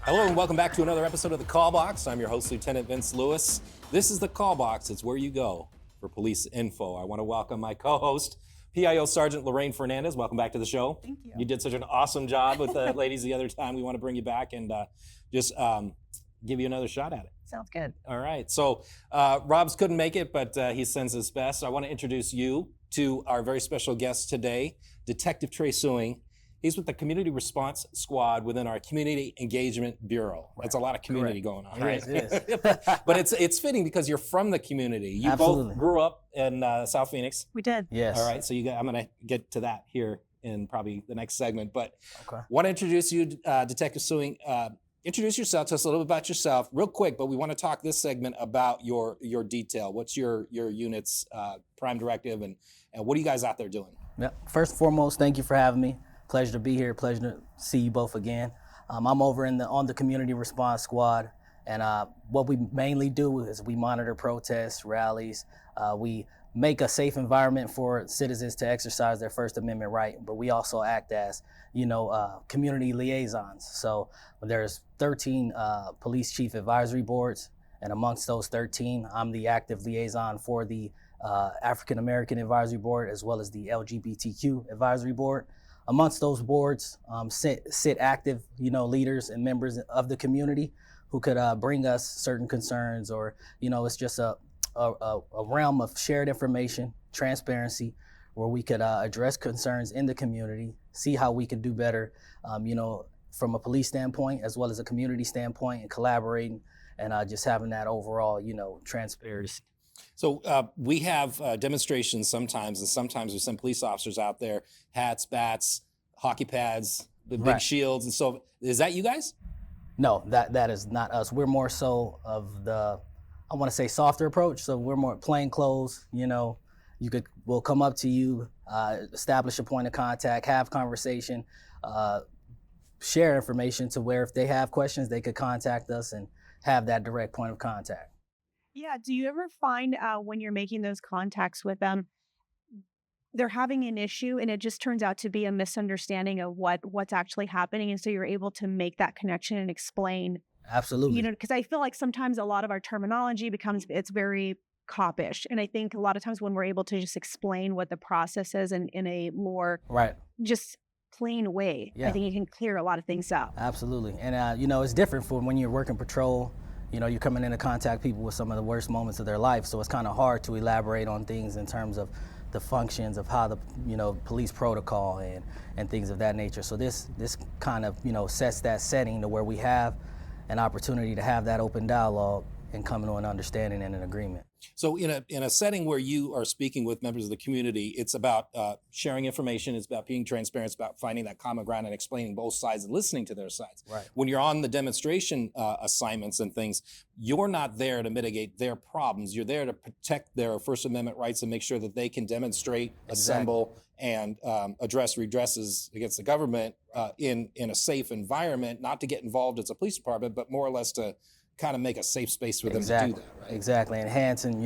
Hello and welcome back to another episode of The Call Box. I'm your host, Lieutenant Vince Lewis. This is The Call Box. It's where you go for police info. I want to welcome my co-host, PIO Sgt. Lorraine Fernandez. Welcome back to the show. Thank you. You did such an awesome job with the ladies the other time. We want to bring you back and just give you another shot at it. Sounds good. All right. So Rob's couldn't make it, but he sends his best. So I want to introduce you to our very special guest today, Detective Trey Sueing. He's with the Community Response Squad within our Community Engagement Bureau. Right. That's a lot of community going on, right? It is. But it's fitting because you're from the community. You Absolutely. both grew up in South Phoenix. We did. Yes. All right, so I'm going to get to that here in probably the next segment. But Okay. want to introduce you, Detective Sueing. Introduce yourself. Tell us a little bit about yourself, real quick. But we want to talk this segment about your detail. What's your unit's prime directive, and what are you guys out there doing? Yeah. First and foremost, thank you for having me. Pleasure to be here. Pleasure to see you both again. I'm over on the Community Response Squad, and what we mainly do is we monitor protests, rallies. We make a safe environment for citizens to exercise their First Amendment right, but we also act as, community liaisons. So there's 13 police chief advisory boards, and amongst those 13, I'm the active liaison for the African American Advisory Board as well as the LGBTQ Advisory Board. Amongst those boards sit active, leaders and members of the community who could bring us certain concerns, or, it's just a realm of shared information, transparency, where we could address concerns in the community, see how we could do better, from a police standpoint as well as a community standpoint, and collaborating and just having that overall, transparency. So we have demonstrations sometimes, and sometimes we send police officers out there, hats, bats, hockey pads, the big Right. shields, and so is that you guys? No, that is not us. We're more so of the, I want to say, softer approach. So we're more plain clothes. We'll come up to you, establish a point of contact, have conversation, share information to where if they have questions, they could contact us and have that direct point of contact. Yeah. Do you ever find when you're making those contacts with them, they're having an issue and it just turns out to be a misunderstanding of what's actually happening, and so you're able to make that connection and explain? Absolutely. Because I feel like sometimes a lot of our terminology it's very copish, and I think a lot of times when we're able to just explain what the process is in a more Right. just plain way, Yeah. I think it can clear a lot of things up. Absolutely. And, it's different from when you're working patrol. You're coming in to contact people with some of the worst moments of their life. So it's kind of hard to elaborate on things in terms of the functions of how the, police protocol and things of that nature. So this kind of, sets that setting to where we have an opportunity to have that open dialogue and come to an understanding and an agreement. So in a setting where you are speaking with members of the community, it's about sharing information, it's about being transparent, it's about finding that common ground and explaining both sides and listening to their sides. Right. When you're on the demonstration assignments and things, you're not there to mitigate their problems. You're there to protect their First Amendment rights and make sure that they can demonstrate, assemble, and address redresses against the government in a safe environment, not to get involved as a police department, but more or less to kind of make a safe space for them to do that, right? Exactly, enhancing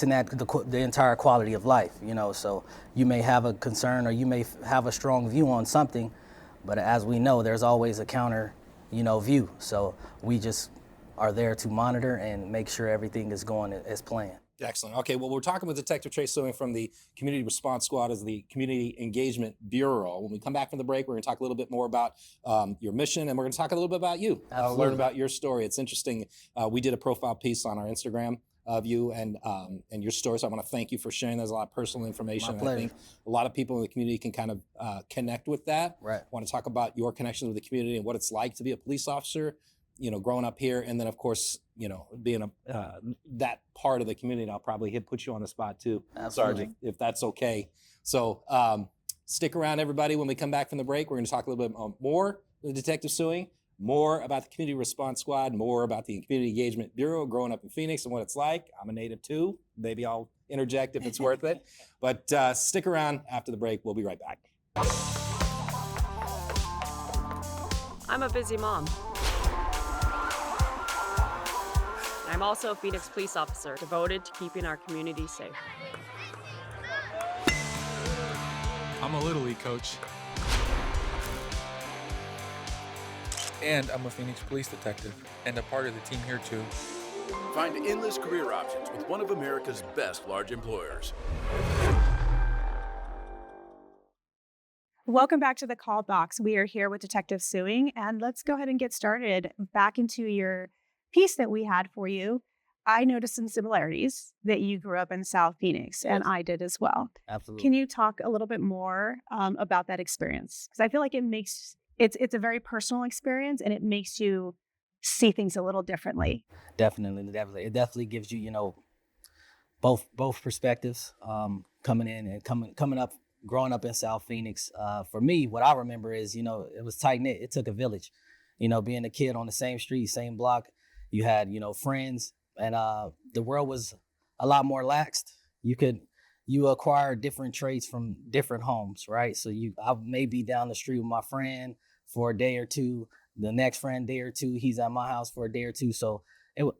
that the entire quality of life. So you may have a concern or you may have a strong view on something, but as we know, there's always a counter, view. So we just are there to monitor and make sure everything is going as planned. Excellent. Okay, well, we're talking with Detective Trey Sueing from the Community Response Squad as the Community Engagement Bureau. When we come back from the break, we're going to talk a little bit more about your mission, and we're going to talk a little bit about you. Learn about your story. It's interesting. We did a profile piece on our Instagram of you and your story, so I want to thank you for sharing. There's a lot of personal information. My pleasure. I think a lot of people in the community can kind of connect with that. Right. I want to talk about your connections with the community and what it's like to be a police officer, growing up here, and then of course, being that part of the community. I'll probably put you on the spot too, Absolutely. Sergeant, if that's okay. So stick around, everybody. When we come back from the break, we're going to talk a little bit more with Detective Sueing, more about the Community Response Squad, more about the Community Engagement Bureau, growing up in Phoenix and what it's like. I'm a native too. Maybe I'll interject if it's worth it. But stick around after the break. We'll be right back. I'm a busy mom. I'm also a Phoenix police officer devoted to keeping our community safe. I'm a Little League coach. And I'm a Phoenix police detective and a part of the team here too. Find endless career options with one of America's best large employers. Welcome back to the Call Box. We are here with Detective Sueing, and let's go ahead and get started. Back into your piece that we had for you. I noticed some similarities that you grew up in South Phoenix, and I did as well. Absolutely. Can you talk a little bit more about that experience? Because I feel like it's a very personal experience, and it makes you see things a little differently. Definitely. It definitely gives you, both perspectives coming in and coming up, growing up in South Phoenix. For me, what I remember is, it was tight knit. It took a village. Being a kid on the same street, same block, you had, friends, and the world was a lot more laxed. You acquire different traits from different homes, right? So I may be down the street with my friend for a day or two. The next friend, day or two, he's at my house for a day or two. So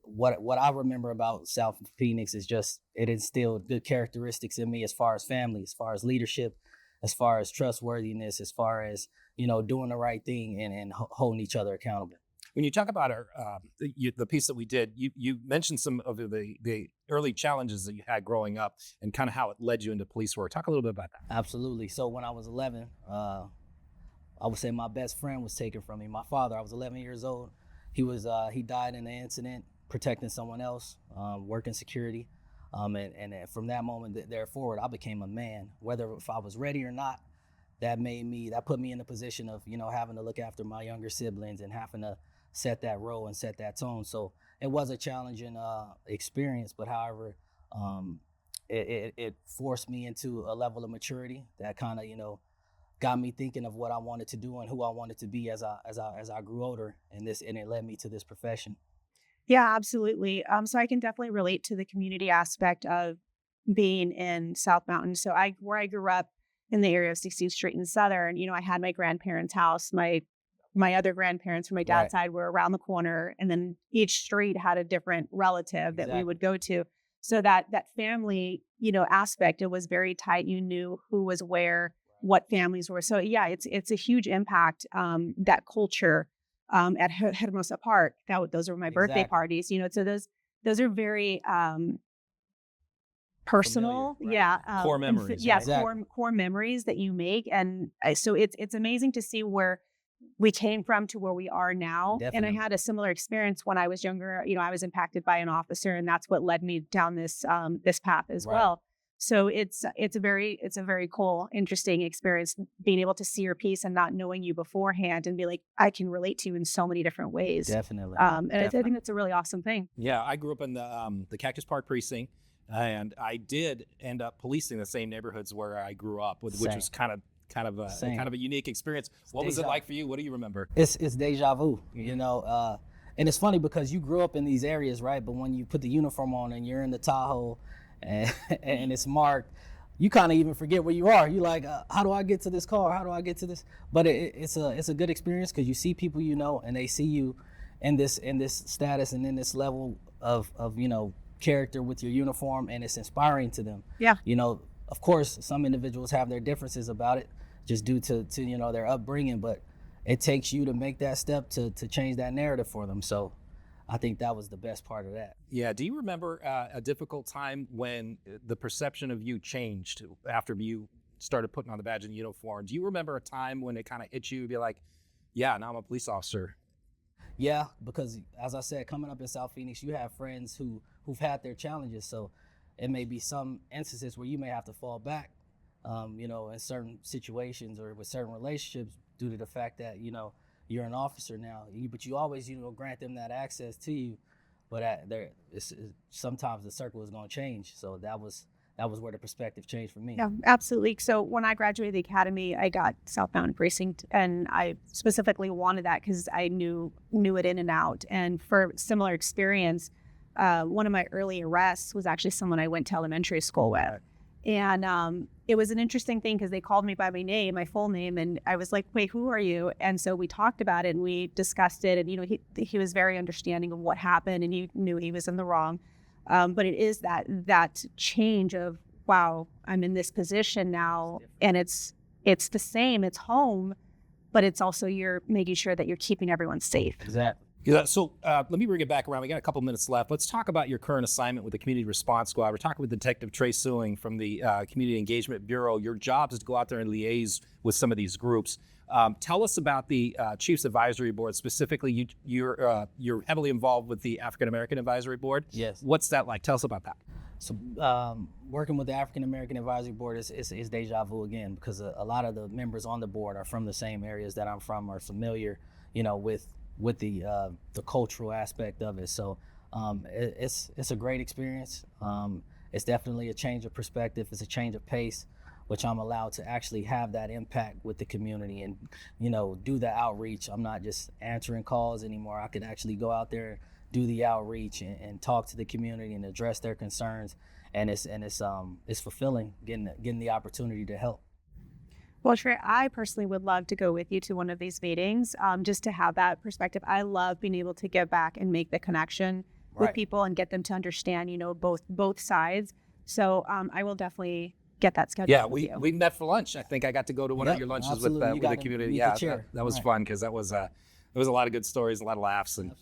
what I remember about South Phoenix is just it instilled good characteristics in me as far as family, as far as leadership, as far as trustworthiness, as far as doing the right thing and holding each other accountable. When you talk about the piece that we did, you mentioned some of the early challenges that you had growing up and kind of how it led you into police work. Talk a little bit about that. Absolutely. So when I was 11, I would say my best friend was taken from me. My father, I was 11 years old. He died in an incident protecting someone else, working security. And from that moment there forward, I became a man. Whether if I was ready or not, that put me in the position of, having to look after my younger siblings and having to set that role and set that tone. So it was a challenging experience, but however, it forced me into a level of maturity that kind of, got me thinking of what I wanted to do and who I wanted to be as I grew older, and it led me to this profession. Yeah, absolutely. So I can definitely relate to the community aspect of being in South Mountain. So where I grew up in the area of 16th Street and Southern, I had my grandparents' house. My other grandparents from my dad's side were around the corner, and then each street had a different relative that we would go to. So that family, aspect, it was very tight. You knew who was where, what families were. So yeah, it's a huge impact. That culture at Hermosa Park. Those were my birthday parties. So those are very personal, familiar, right? Core memories. Yeah, Exactly. core memories that you make, and so it's amazing to see where we came from to where we are now. Definitely. And I had a similar experience when I was younger. I was impacted by an officer, and that's what led me down this path as well. So it's a very cool, interesting experience, being able to see your piece and not knowing you beforehand and be like, I can relate to you in so many different ways. Definitely. And I think that's a really awesome thing. Yeah, I grew up in the Cactus Park precinct, and I did end up policing the same neighborhoods where I grew up, which was kind of a unique experience. What was it like for you? What do you remember? It's deja vu, and it's funny because you grew up in these areas, right? But when you put the uniform on and you're in the Tahoe and it's marked, you kind of even forget where you are. You're like, how do I get to this car? How do I get to this? But it's a good experience because you see people and they see you in this status and in this level of character with your uniform, and it's inspiring to them. Yeah. Of course, some individuals have their differences about it just due to their upbringing, but it takes you to make that step to change that narrative for them. So I think that was the best part of that. Yeah. Do you remember a difficult time when the perception of you changed after you started putting on the badge and uniform? Do you remember a time when it kind of hit you to be like, yeah, now I'm a police officer? Yeah, because as I said, coming up in South Phoenix, you have friends who've had their challenges. So it may be some instances where you may have to fall back, in certain situations or with certain relationships due to the fact that, you're an officer now. But you always, grant them that access to you. But sometimes the circle is going to change. So that was where the perspective changed for me. Yeah, absolutely. So when I graduated the academy, I got South Mountain Precinct, and I specifically wanted that because I knew it in and out. And for similar experience, one of my early arrests was actually someone I went to elementary school with. And it was an interesting thing because they called me by my name, my full name, and I was like, wait, who are you? And so we talked about it and we discussed it, and he was very understanding of what happened, and he knew he was in the wrong. But it is that change of, wow, I'm in this position now, and it's it's the same, it's home, but it's also you're making sure that you're keeping everyone safe. Exactly. Yeah, so let me bring it back around. We got a couple minutes left. Let's talk about your current assignment with the Community Response Squad. We're talking with Detective Trey Sueing from the Community Engagement Bureau. Your job is to go out there and liaise with some of these groups. Tell us about the Chiefs Advisory Board. Specifically, you're heavily involved with the African American Advisory Board. Yes. What's that like? Tell us about that. So working with the African American Advisory Board is deja vu again, because a lot of the members on the board are from the same areas that I'm from, are familiar, with the cultural aspect of it. So it's a great experience. It's definitely a change of perspective. It's a change of pace, which I'm allowed to actually have that impact with the community and, do the outreach. I'm not just answering calls anymore. I could actually go out there, do the outreach and talk to the community and address their concerns. And it's fulfilling getting the opportunity to help. Well, Trey, I personally would love to go with you to one of these meetings, just to have that perspective. I love being able to give back and make the connection with Right. people and get them to understand, both sides. So I will definitely get that scheduled. Yeah, with you. we met for lunch. I think I got to go to one of Yep, your lunches absolutely. with You the got to community. meet the Yeah, chair. that was Right. fun because there was a lot of good stories, a lot of laughs, and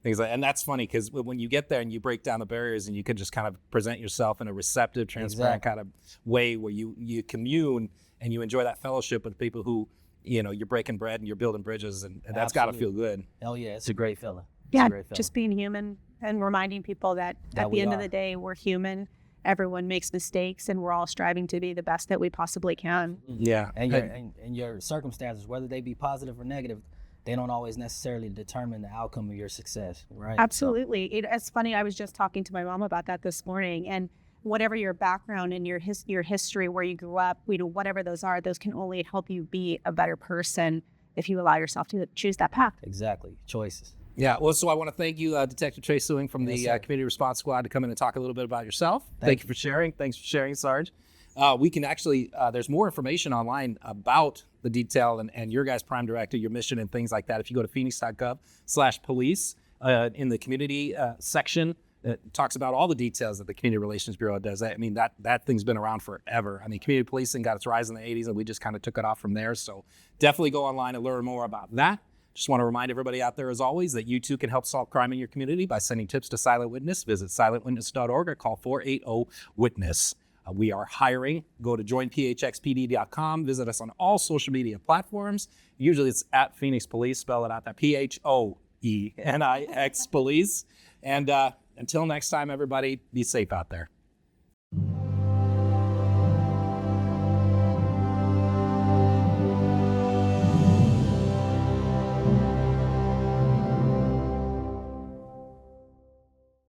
things like. And that's funny because when you get there and you break down the barriers and you can just kind of present yourself in a receptive, transparent Exactly. kind of way where you commune and you enjoy that fellowship with people who you're breaking bread and you're building bridges, and that's got to feel good. Oh yeah, it's a great feeling. It's Yeah, a great feeling. just being human and reminding people that That at the we end of are. the day, we're human. Everyone makes mistakes, and we're all striving to be the best that we possibly can. Yeah, And your circumstances, whether they be positive or negative, they don't always necessarily determine the outcome of your success, right? So- Absolutely. It's funny. I was just talking to my mom about that this morning, and whatever your background and your history, where you grew up, whatever those are, those can only help you be a better person if you allow yourself to choose that path. Exactly. Choices. Yeah, well, so I want to thank you, Detective Trey Sueing from the Yes, sir. Community Response Squad, to come in and talk a little bit about yourself. Thank Thank you for sharing. Thanks for sharing, Sarge. We can actually, there's more information online about the detail and your guys' Prime Directive, your mission and things like that. If you go to phoenix.gov/police in the community section, it talks about all the details that the Community Relations Bureau does. I mean, that thing's been around forever. I mean, community policing got its rise in the 80s, and we just kind of took it off from there. So definitely go online and learn more about that. Just want to remind everybody out there, as always, that you too can help solve crime in your community by sending tips to Silent Witness. Visit silentwitness.org or call 480-WITNESS. We are hiring. Go to joinphxpd.com. Visit us on all social media platforms. Usually it's at Phoenix Police. Spell it out there. PHOENIX Police. And until next time, everybody, be safe out there.